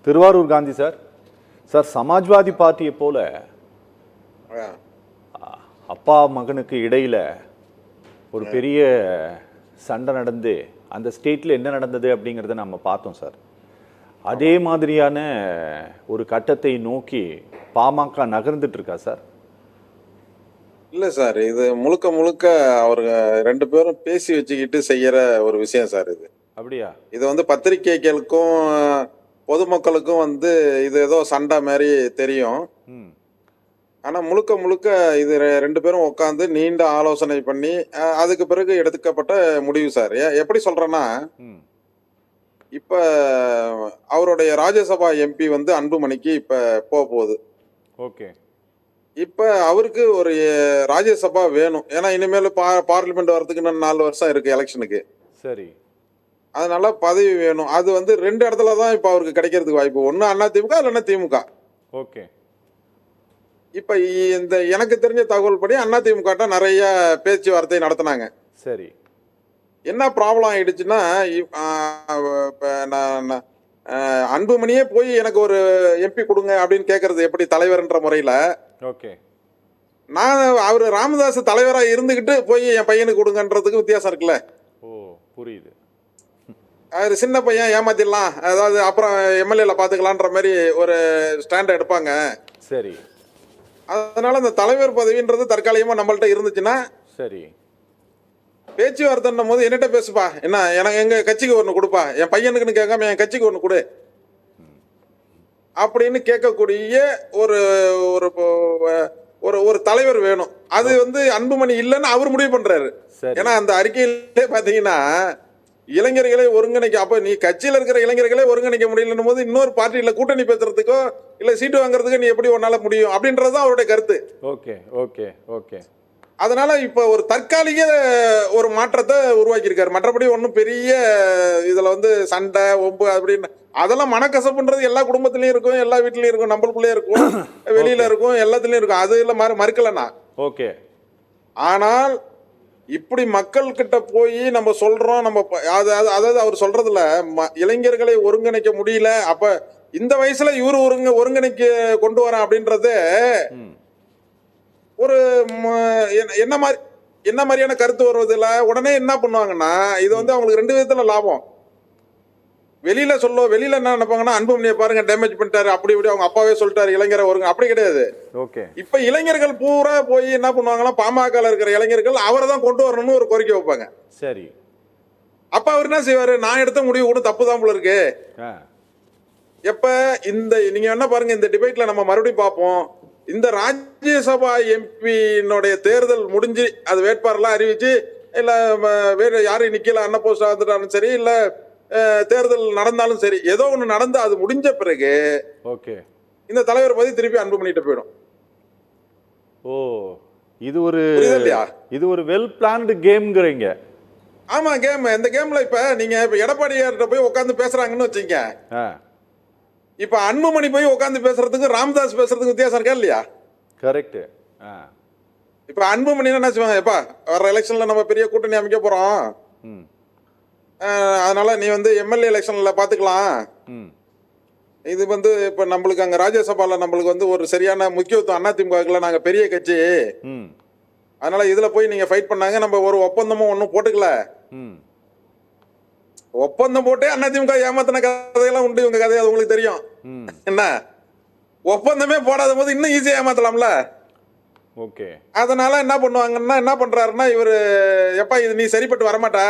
Thiruvarur Gandhi sir. Sir, Samajwadi பார்ட்டியை போல அப்பா மகனுக்கு இடையில ஒரு பெரிய சண்டை நடந்து அந்த ஸ்டேட்ல என்ன நடந்தது அப்படிங்கிறத நம்ம பார்த்தோம் சார். அதே மாதிரியான ஒரு கட்டத்தை நோக்கி பாமக நகர்ந்துட்டு இருக்கா சார்? இல்ல சார், இது முழுக்க முழுக்க அவருங்க 2 பேரும் பேசி வச்சுக்கிட்டு செய்யற ஒரு விஷயம் சார் இது. அப்படியா? இது வந்து பத்திரிகைகளுக்கும் பொதுமக்களுக்கும் வந்து இது ஏதோ சண்டை மாதிரி தெரியும். ம். ஆனா முழுக்க முழுக்க இது 2 பேரும் உட்காந்து நீண்ட ஆலோசனை பண்ணி அதுக்கு பிறகு எடுத்துக்கப்பட்ட முடிவு சார். எப்படி சொல்றேன்னா, ம். இப்ப அவருடைய ராஜ்யசபா எம்பி வந்து அன்புமணிக்கு இப்ப போகுது. ஓகே. இப்ப அவருக்கு ஒரு ராஜ்யசபா வேணும். ஏன்னா இனிமேல் பார்லிமெண்ட் வரதுக்கு இன்னும் 4 வருஷம் இருக்கு எலெக்ஷனுக்கு. சரி. அதனால பதவி வேணும். அது வந்து 2 இடத்துல தான் இப்ப அவருக்கு கிடைக்கிறதுக்கு வாய்ப்பு. ஒண்ணு அதிமுக, இல்லைன்னா திமுக. ஓகே. இப்ப இந்த எனக்கு தெரிஞ்ச தகவல் படி அதிமுக நிறைய பேச்சுவார்த்தை நடத்தினாங்க. சரி. என்ன ப்ராப்ளம் ஆயிடுச்சுன்னா, அன்புமணியே போய் எனக்கு ஒரு எம்பி கொடுங்க அப்படின்னு கேட்கறது எப்படி தலைவர்ன்ற முறையில, ஓகே. நான் அவரு ராமதாஸ் தலைவரா இருந்துகிட்டு போய் என் பையனுக்கு கொடுங்கன்றதுக்கு வித்தியாசம் இருக்குல்ல. ஓ, புரியுது. அவரு சின்ன பையன் ஏமாத்திடலாம், அதாவது அப்புறம் எம்எல்ஏல பாத்துக்கலான்ற மாதிரி ஒரு ஸ்டாண்ட் எடுப்பாங்க. சரி. அதனால இந்த தலைவர் பதவின்றது தற்காலிகமா நம்மள்ட்ட இருந்துச்சுன்னா, சரி. பேச்சுவார்த்தைன்னும் போது என்னட்ட பேசுப்பா, என்ன எனக்கு எங்க கட்சிக்கு ஒன்று கொடுப்பா, என் பையனுக்குன்னு கேட்காம என் கட்சிக்கு ஒன்று கொடு அப்படின்னு கேட்கக்கூடிய ஒரு ஒரு ஒரு ஒரு தலைவர் வேணும். அது வந்து அன்புமணி இல்லைன்னு அவர் முடிவு பண்றாரு. சரி. ஏன்னா அந்த அறிக்கையிலே பாத்தீங்கன்னா, இளைஞர்களை ஒருங்கிணைக்க, அப்ப நீ கட்சியில இருக்கிற இளைஞர்களை ஒருங்கிணைக்க முடியலன்னும் போது இன்னொரு பார்ட்டியில கூட்டணி பேசுறதுக்கோ இல்ல சீட்டு வாங்குறதுக்கோ நீ எப்படி உன்னால முடியும் அப்படின்றதுதான் அவருடைய கருத்து. ஓகே. ஓகே. ஓகே. அதனால இப்ப ஒரு தற்காலிக ஒரு மாற்றத்தை உருவாக்கி இருக்காரு. மற்றபடி ஒன்றும் பெரிய இதுல வந்து சண்டை ஒம்பு அப்படின்னு அதெல்லாம் மனக்கசப்புன்றது எல்லா குடும்பத்திலயும் இருக்கும், எல்லா வீட்லயும் இருக்கும், நம்மளுக்குள்ளே இருக்கும், வெளியில இருக்கும், எல்லாத்துலயும் இருக்கும். அது இல்ல மறுக்கலண்ணா. ஓகே. ஆனால் இப்படி மக்கள் கிட்ட போய் நம்ம சொல்றோம், நம்ம அதாவது அவர் சொல்றதுல இளைஞர்களை ஒருங்கிணைக்க முடியல, அப்ப இந்த வயசுல இவரு ஒருங்கிணைக்க கொண்டு வரேன் அப்படின்றது ஒரு என்ன மாதிரியான கருத்து வருவதில்ல. உடனே என்ன பண்ணுவாங்கன்னா, இது வந்து அவங்களுக்கு 2 விதத்துல லாபம். வெளியில என்ன நினைப்பாங்கன்னா, அன்புமணியை பாருங்க டேமேஜ் பண்ணிட்டாரு, அப்படி இப்படி அவங்க அப்பாவே சொல்லிட்டாரு இளைஞரை ஒருங்க, அப்படி கிடையாது. ஓகே. இப்ப இளைஞர்கள் பூரா போய் என்ன பண்ணுவாங்கன்னா, பாமக இருக்கிற இளைஞர்கள் அவரை தான் கொண்டு வரணும்னு ஒரு கோரிக்கை வைப்பாங்க. சரி. அப்ப அவர் என்ன செய்வாரு, நான் எடுத்த முடிவு கூட தப்பு தான் போல இருக்கு. எப்ப இந்த நீங்க என்ன பாருங்க, இந்த டிபேட்ல நம்ம மறுபடியும் பார்ப்போம். இந்த ராஜ்யசபா எம்பியினுடைய தேர்தல் முடிஞ்சு அது வேட்பாளர்லாம் அறிவிச்சு, இல்ல வேற யாரும் நிக்கல, அண்ணா போஸ்ட் வந்துட்டாலும் சரி, இல்ல தேர்தல் நடந்தாலும் சரி, ஏதோ ஒண்ணு நடந்து அது முடிஞ்ச பிறகு ஓகே, இந்த தலைவர் பத்தி திருப்பி அன்பு பண்ணிட்டு போயிடும். ஓ, இது ஒரு வெல் பிளான்டு கேம்ங்கறீங்க. ஆமா, கேம். இந்த கேம்ல இப்ப நீங்க எடப்பாடியார்ட்ட போய் உட்கார்ந்து பேசுறாங்கன்னு வச்சுங்க, இப்ப அன்புமணி போய் உட்கார்ந்து பேசுறதுக்கு ராமதாஸ் பேசுறதுக்கு வித்தியாசம் இருக்கா இல்லையா? கரெக்ட். இப்ப அன்புமணி என்ன செய்வாங்க, எப்பா வர எலெக்ஷன்ல நம்ம பெரிய கூட்டணி அமைக்க போறோம், அதனால நீ வந்து எம்எல்ஏ எலெக்ஷன்ல பாத்துக்கலாம், இது வந்து இப்ப நம்மளுக்கு அங்க ராஜ்யசபால நம்மளுக்கு வந்து ஒரு சரியான முக்கியத்துவம் அதிமுக, நாங்க பெரிய கட்சி, அதனால இதுல போய் நீங்க ஃபைட் பண்ணாங்க, நம்ம ஒரு ஒப்பந்தமும் ஒன்னும் போட்டுக்கல, ஒப்பந்தம் போட்டே அதிமுக ஏமாத்தின கதையெல்லாம் உண்டு, இவங்க கதை அது உங்களுக்கு தெரியும். என்ன ஒப்பந்தமே போடாத போது இன்னும் ஈஸியா ஏமாத்தலாம்ல. ஓகே. அதனால என்ன பண்ணுவாங்கன்னா, என்ன பண்றாருன்னா, இவரு எப்பா இது நீ சரிப்பட்டு வரமாட்டா,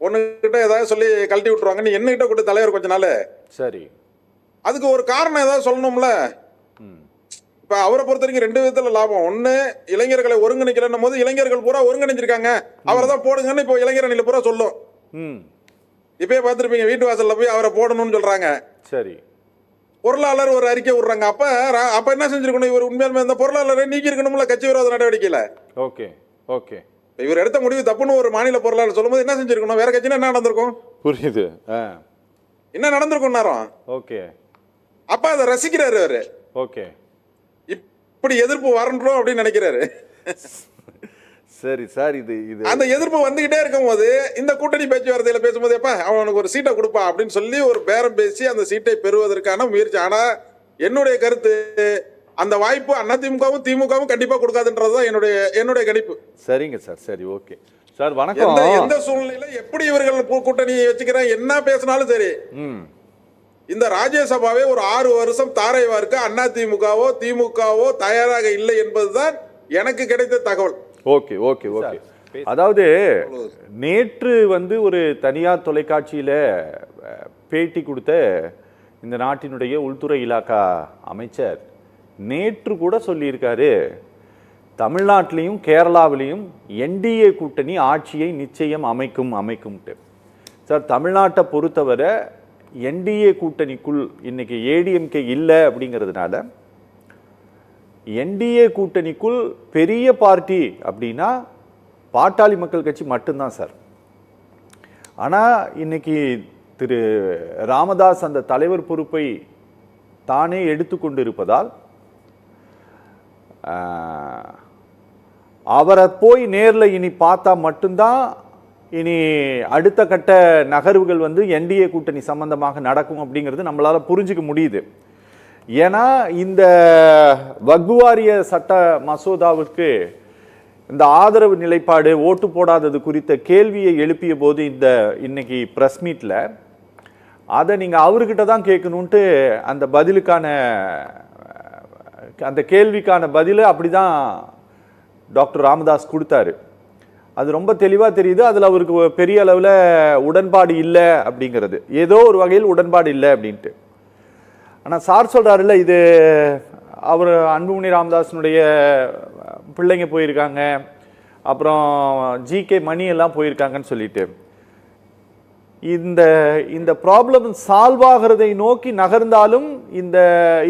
ஒண்ணுகிட்ட ஏதாவது சொல்லி கழட்டி விட்டுருவாங்க, நீ என்னகிட்ட கூட தலைவர் கொஞ்ச நாள். சரி. அதுக்கு ஒரு காரணம் ஏதாவது சொல்லணும்ல. இப்ப அவரை பொறுத்த வரைக்கும் 2 விதத்துல லாபம். ஒண்ணு, இளைஞர்களை ஒருங்கிணைக்கலன்னும் போது இளைஞர்கள் பூரா ஒருங்கிணைஞ்சிருக்காங்க, அவரை தான் போடுங்கன்னு இப்போ இளைஞரணியில பூரா சொல்லும். இப்பயே பார்த்திருப்பீங்க, வீட்டு வாசல்ல போய் அவரை போடணும்னு சொல்றாங்க. சரி. பொருளாளர் ஒரு அறிக்கை விடுறாங்க. அப்ப என்ன செஞ்சிருக்கணும், இவர் உண்மையாலுமே அந்த பொருளாளரை நீக்கி இருக்கணும்ல கட்சி விரோத நடவடிக்கையில. ஓகே. ஓகே. இவர் எடுத்த முடிவு தப்புன்னு ஒரு மாநில பொருளாளர் சொல்லும்போது என்ன செஞ்சிருக்கணும், வேற கட்சினா என்ன நடந்திருக்கும்? புரியுது. என்ன நடந்திருக்கும் நேரம். ஓகே. அப்ப அதை ரசிக்கிறாரு அவரு. ஓகே. இப்படி எதிர்ப்பு வரணும் அப்படின்னு நினைக்கிறாரு. சரி சார், இது இது அந்த எதிர்ப்பு வந்துகிட்டே இருக்கும் போது இந்த கூட்டணி பேச்சுவார்த்தையில பேசும்போது எப்ப அவனுக்கு ஒரு சீட்டை கொடுப்பா அப்படின்னு சொல்லி ஒரு பேரம் பேசி அந்த சீட்டை பெறுவதற்கான முயற்சி. ஆனா என்னுடைய கருத்து, அந்த வாய்ப்பு அதிமுகவும் திமுகவும் கண்டிப்பா கொடுக்காதுன்றதுதான் என்னுடைய கணிப்பு. சரிங்க சார். சரி, ஓகே சார், எந்த வணக்கம். எந்த சூழ்நிலையில எப்படி இவர்கள் கூட்டணி வச்சுக்கிறேன் என்ன பேசினாலும் சரி, இந்த ராஜ்யசபாவே ஒரு 6 வருஷம் தாரை வார்க்க அதிமுகவோ திமுகவோ தயாராக இல்லை என்பதுதான் எனக்கு கிடைத்த தகவல். Okay okay okay. அதாவது நேற்று வந்து ஒரு தனியார் தொலைக்காட்சியில பேட்டி கொடுத்த இந்த நாட்டினுடைய உள்துறை இலாக்கா அமைச்சர் நேற்று கூட சொல்லியிருக்காரு, தமிழ்நாட்டிலையும் கேரளாவிலையும் என்டிஏ கூட்டணி ஆட்சியை நிச்சயம் அமைக்கும்ட்டு. சார், தமிழ்நாட்டை பொறுத்தவரை என்டிஏ கூட்டணிக்குள் இன்னைக்கு ஏடிஎம்கே இல்லை அப்படிங்கிறதுனால என்டிஏ கூட்டணிக்குள் பெரிய பார்ட்டி அப்படின்னா பாட்டாளி மக்கள் கட்சி மட்டும்தான் சார். ஆனால் இன்னைக்கு திரு ராமதாஸ் அந்த தலைவர் பொறுப்பை தானே எடுத்துக்கொண்டு இருப்பதால் அவரை போய் நேரில் இனி பார்த்தா மட்டும்தான் இனி அடுத்த கட்ட நகர்வுகள் வந்து என்டிஏ கூட்டணி சம்பந்தமாக நடக்கும் அப்படிங்கிறது நம்மளால புரிஞ்சுக்க முடியுது. ஏன்னா இந்த வக்ஃப் வாரிய சட்ட மசோதாவிற்கு இந்த ஆதரவு நிலைப்பாடு ஓட்டு போடாதது குறித்த கேள்வியை எழுப்பிய போது இன்னைக்கு பிரஸ் மீட்ல அதை நீங்க அவர்கிட்ட தான் கேட்கணும்ட்டு அந்த பதிலுக்கான அந்த கேள்விக்கான பதிலை அப்படிதான் டாக்டர் ராமதாஸ் கொடுத்தாரு. அது ரொம்ப தெளிவா தெரியுது. அதுல அவருக்கு பெரிய அளவுல உடன்பாடு இல்லை அப்படிங்கிறது, ஏதோ ஒரு வகையில் உடன்பாடு இல்லை அப்படின்ட்டு. ஆனா சார் சொல்றாருல்ல, இது அவர் அன்புமணி ராமதாஸனுடைய பிள்ளைங்க போயிருக்காங்க, அப்புறம் ஜிகே மணி எல்லாம் போயிருக்காங்கன்னு சொல்லிட்டு இந்த ப்ராப்ளம் சால்வ் ஆகிறதை நோக்கி நகர்ந்தாலும்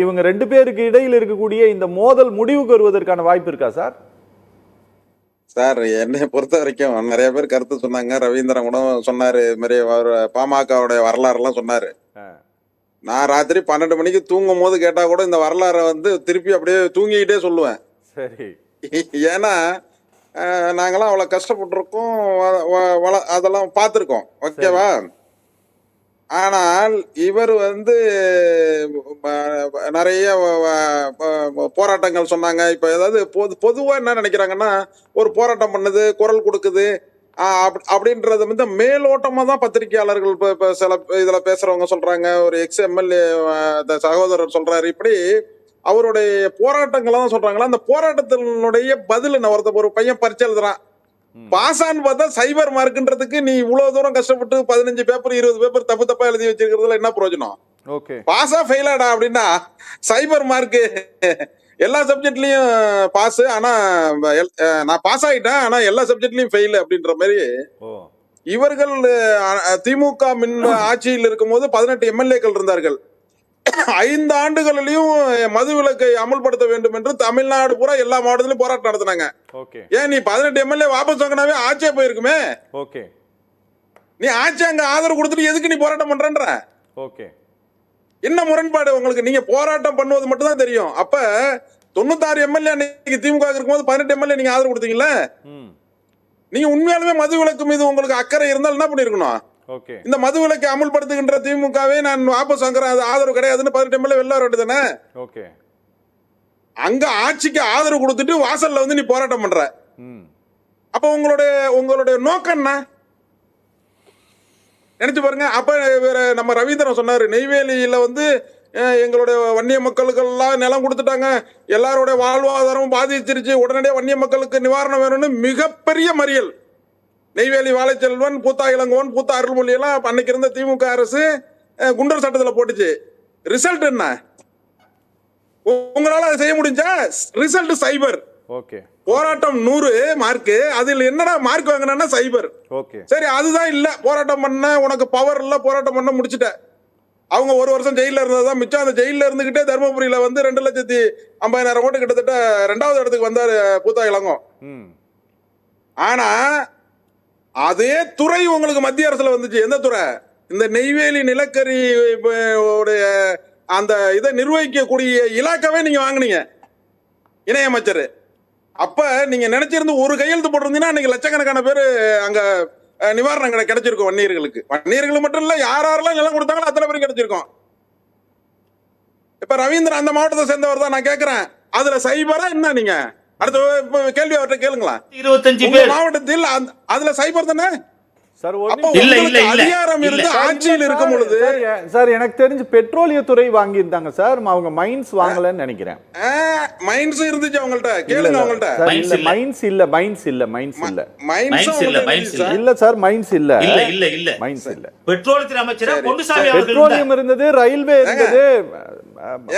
இவங்க 2 பேருக்கு இடையில் இருக்கக்கூடிய இந்த மோதல் முடிவுக்கு வருவதற்கான வாய்ப்பு இருக்கா சார்? சார், என்னை பொறுத்த வரைக்கும் நிறைய பேர் கருத்து சொன்னாங்க. ரவீந்திரன் கூட சொன்னாரு, மாதிரி பாமகவுடைய வரலாறு எல்லாம் சொன்னாரு. நான் ராத்திரி 12 மணிக்கு தூங்கும் போது கேட்டா கூட இந்த வரலாறை வந்து திருப்பி அப்படியே தூங்கிக்கிட்டே சொல்லுவேன். சரி. ஏன்னா நாங்களாம் அவ்வளோ கஷ்டப்பட்டிருக்கோம், அதெல்லாம் பார்த்துருக்கோம். ஓகேவா? ஆனால் இவர் வந்து நிறைய போராட்டங்கள் சொன்னாங்க. இப்போ ஏதாவது பொதுவாக என்ன நினைக்கிறாங்கன்னா, ஒரு போராட்டம் பண்ணுது, குரல் கொடுக்குது அப்படின்றது வந்து மேலோட்டமாக தான் பத்திரிகையாளர்கள் இப்போ சில இதில் பேசுகிறவங்க சொல்கிறாங்க. ஒரு எக்ஸ்எம்எல்ஏ சகோதரர் சொல்கிறாரு, இப்படி அவருடைய போராட்டங்கள்லாம் சொல்றாங்களா. அந்த போராட்டத்தினுடைய பதில் ஒரு பையன் பரிச்சை எழுதுறான், பாசான்னு பார்த்தா சைபர் மார்க்ன்றதுக்கு நீ இவ்வளவு தூரம் கஷ்டப்பட்டு 15 பேப்பர் 20 பேப்பர் தப்பா எழுதி வச்சிருக்கிறதுல என்ன பிரயோஜனம்? பாஸா ஃபெயிலாடா அப்படின்னா சைபர் மார்க் எல்லா சப்ஜெக்ட்லயும் பாஸ், ஆனா நான் பாஸ் ஆயிட்டேன் ஆனா எல்லா சப்ஜெக்ட்லயும் ஃபெயில் அப்படின்ற மாதிரி. இவர்கள் திமுக ஆட்சியில் இருக்கும்போது 18 எம்எல்ஏக்கள் இருந்தார்கள். 5 ஆண்டுகளிலும் மது விலக்கை அமல்படுத்த வேண்டும் என்று தமிழ்நாடு பூரா எல்லா மாவட்டத்திலும் போராட்டம் நடத்தினாங்க. ஏன் நீ 18 எம்எல்ஏ வாபஸ் வாங்கினாவே ஆட்சியே போயிருக்குமே. நீ ஆட்சி அங்க ஆதரவு கொடுத்துட்டு எதுக்கு நீ போராட்டம் பண்றன்ற? என்ன முரண்பாடு உங்களுக்கு? நீங்க போராட்டம் பண்ணுவது மட்டும் தான் தெரியும். அப்ப 96 எம்எல்ஏ அன்னைக்கு திமுக இருக்கும்போது 18 எம்எல்ஏ நீங்க ஆதரவு கொடுத்தீங்கல்ல. நீங்க உண்மையாலுமே மது விலக்கு மீது உங்களுக்கு அக்கறை இருந்தால் என்ன பண்ணிருக்கணும்? இந்த மது விலக்கை அமல்படுத்துகின்ற திமுகவே நான் வாபஸ் வாங்குறேன், அது ஆதரவு கிடையாதுன்னு 18 எம்எல்ஏ வெளில வர வேண்டியதானே? அங்க ஆட்சிக்கு ஆதரவு கொடுத்துட்டு வாசல்ல வந்து நீ போராட்டம் பண்ற. அப்ப உங்களுடைய நோக்கம் என்ன நினைச்சு பாருங்க. அப்ப நம்ம ரவீந்திரன் சொன்னாரு, நெய்வேலியில வந்து எங்களுடைய வன்னிய மக்களுக்கு எல்லாம் நிலம் கொடுத்துட்டாங்க, எல்லாருடைய வாழ்வாதாரமும் பாதிச்சிருச்சு, உடனடியாக வன்னிய மக்களுக்கு நிவாரணம் வேணும்னு மிகப்பெரிய மறியல். நெய்வேலி வாழைச்செல்வன், பூத்தா இளங்கோவன், பூத்தா அருள்மொழி எல்லாம் அன்னைக்கு இருந்த திமுக அரசு குண்டர் சட்டத்தில் போட்டுச்சு. ரிசல்ட் என்ன? உங்களால அதை செய்ய முடிஞ்சா? ரிசல்ட் சைபர். போராட்டம் 100 மார்க், அதில் என்னடா மார்க் வாங்கினா சைபர். சரி, அதுதான் இல்ல, போராட்டம் பண்ண உனக்கு பவர் இல்ல, போராட்டம் பண்ண முடிச்சுட்ட. அவங்க 1 வருஷம் ஜெயில இருந்ததுதான் மிச்சம். அந்த ஜெயில இருந்துகிட்டே தர்மபுரியில வந்து 2,50,000 ஓட்டு கிட்டத்தட்ட 2வது இடத்துக்கு வந்தாரு பூத்தா இளங்கோ. ஆனா அதே துறை உங்களுக்கு மத்திய அரசுல வந்துச்சு. எந்த துறை? இந்த நெய்வேலி நிலக்கரி அந்த இதை நிர்வகிக்கக்கூடிய இலாக்காவே நீங்க வாங்கினீங்க, இணையமைச்சர். அப்ப நீங்க நினைச்சிருந்து ஒரு கையெழுத்து போட்டிருந்தீங்கன்னா அன்னைக்கு லட்சக்கணக்கான பேர் அங்க நிவாரணம் கிடைச்சிருக்கும் வன்னியர்களுக்கு. வன்னியர்கள் மட்டும் இல்ல, யாரெல்லாம் நிலம் கொடுத்தாங்களோ அத்தனை பேரும் கிடைச்சிருக்கும். இப்ப ரவீந்திரன் அந்த மாவட்டத்தை சேர்ந்தவர் தான். நான் கேட்கிறேன், அதுல சைபரா என்ன? நீங்க அடுத்த கேள்வி அவர்கிட்ட கேளுங்களா. 25 உங்க பேர் மாவட்டத்தில் அதுல சைபர் தானே? சார் அப்ப இல்ல, உங்களுக்கு இல்ல, இல்ல. அதிகாரம் இருந்து இல்ல. ஆட்சியில் இருக்கும் பொழுது சார் எனக்கு தெரிஞ்சு பெட்ரோலியத்துறை வாங்கியிருந்தாங்க சார், அவங்க மைன்ஸ் வாங்கலன்னு நினைக்கிறேன். மைன்ஸ் இருந்துச்சு அவங்கள்ட்ட, கேளுங்க அவங்கள்ட்ட. சார் Mines இல்ல இல்ல. மைன்ஸ் இல்ல மைன்ஸ் இல்ல மைன்ஸ் இல்ல Mines இல்ல, mines இல்ல. இல்ல சார் மைன்ஸ் இல்ல இல்ல இல்ல இல்ல மைன்ஸ் இல்ல. பெட்ரோலியத்துறை அமைச்சரா பொன்னுசாமி அவர்கள் இருந்தார். பெட்ரோலியம் இருந்தது, ரயில்வே இருந்தது,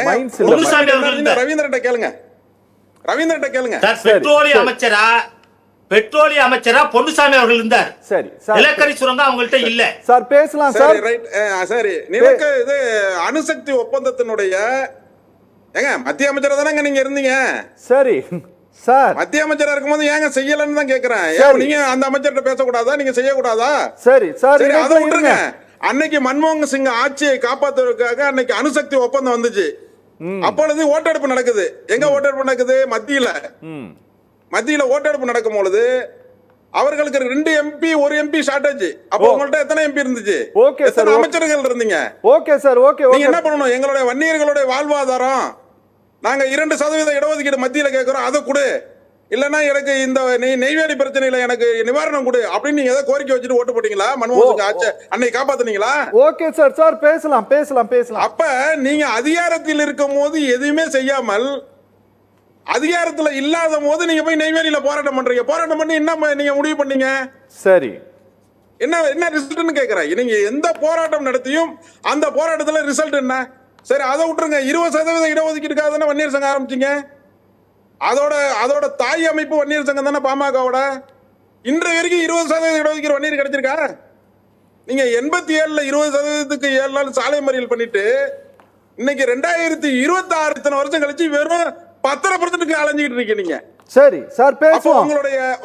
மைன்ஸ் இல்ல. பொன்னுசாமி அவர்கள் இருந்தார். ரவீந்திரன்ட்ட கேளுங்க, ரவீந்திரன்ட்ட கேளுங்க. சார் பெட்ரோலிய அமைச்சரா பொன்னுசாமி அவர்கள் இருந்தார். சரி சார், நிலக்கரி சுரங்கம் அவங்கள்ட்ட இல்ல. சார் பேசலாம் சரி சார். ரைட், சரி. நிலக்க இது அணுசக்தி ஒப்பந்தத்தினுடைய ஏங்க மத்திய அமைச்சரா தானங்க நீங்க இருந்தீங்க? சரி சார், மத்திய அமைச்சரா இருக்கும்போது ஏங்க செய்யலன்னு தான் கேக்குறேன். சரி. ஏன் நீங்க அந்த அமைச்சர்கிட்ட பேசக்கூடாதா? நீங்க செய்யக்கூடாதா? சரி சார், சரி, அதை இணைப்புல விட்டுருங்க. இருங்க. அன்னைக்கு மன்மோகன் சிங் ஆட்சியை காப்பாத்துவதற்காக அன்னைக்கு அணுசக்தி ஒப்பந்தம் வந்துச்சு. அப்பொழுது ஓட்டெடுப்பு நடக்குது. எங்க ஓட்டெடுப்பு நடக்குது? மத்தியில ஓட்டெடுப்பு நடக்கும் பொழுது அவர்களுக்கு 2 MP 1 MP ஷார்டேஜ். அப்போ உங்கள்ட்ட எத்தனை MP இருந்துச்சு? ஓகே சார், எத்தனை அமைச்சர்கள் இருந்தீங்க? ஓகே சார், ஓகே நீங்க ஓகே. என்ன பண்ணணும்? எங்களுடைய வன்னியர்களுடைய வாழ்வாதாரம் நாங்க 2% இடஒதுக்கீடு மத்தியில கேட்கிறோம், அதை கொடு. இல்லன்னா எனக்கு இந்த நெய்வேலி பிரச்சனையில எனக்கு நிவாரணம் கொடு அப்படின்னு நீங்க ஏதாவது கோரிக்கை வச்சுட்டு ஓட்டு போட்டீங்களா? மன்மோகன் சிங் ஆட்சி அன்னைக்கு காப்பாத்துனீங்களா? ஓகே சார், சார் பேசலாம் பேசலாம் பேசலாம். அப்ப நீங்க அதிகாரத்தில் இருக்கும் போது எதுவுமே செய்யாமல் அதிகாரத்துல இல்லாத போது நீங்க போய் நெய்வேலியில போராட்டம் பண்றீங்க. போராட்டம் பண்ணி என்ன நீங்க முடிவு பண்ணீங்க? சரி, என்ன ரிசல்ட்னு கேக்குறேன். நீங்க எந்த போராட்டம் நடத்தியும் அந்த போராட்டத்துல ரிசல்ட் என்ன? சரி, அதை விட்டுருங்க. 20% இடஒதுக்கீடுக்காக தானே வன்னியர் சங்கம் ஆரம்பிச்சீங்க. அதோட தாய் அமைப்பு வன்னியர் சங்கம் தானே பாமகவோட. இன்றைய வரைக்கும் 20% இடஒதுக்கீடு வன்னியர் கிடைச்சிருக்கா? நீங்க 87ல 20%க்கு 7 நாள் சாலை மறியல் பண்ணிட்டு இன்னைக்கு 2026 இத்தனை வருஷம் கழிச்சு வெறும் 10% அலைஞ்சிட்டு இருக்கீங்க நீங்க. சரி சார் பேசுவோம்.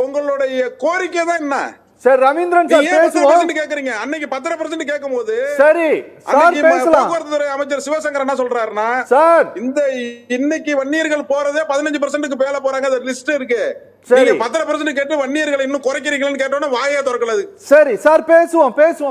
உங்களுடைய கோரிக்கை தான் என்ன? சார் ரவீந்திரன் சார் பேசுவோம். கேக்குறீங்க. அன்னைக்கு 10% கேட்கும்போது சரி சார் பேசலாம். போக்குவரத்து துறை அமைச்சர் சிவசங்கர் என்ன சொல்றாருன்னா, சார் இன்னைக்கு வன்னியர்கள் போறதே 15%க்கு மேல போறாங்க, அது லிஸ்ட் இருக்கு. சரி. நீங்க 10% கேட்டு வன்னியர்களை இன்னும் குறைக்கிறீங்கன்னு கேட்டோன்னா வாயே திறக்கல. சரி சார் பேசுவோம்.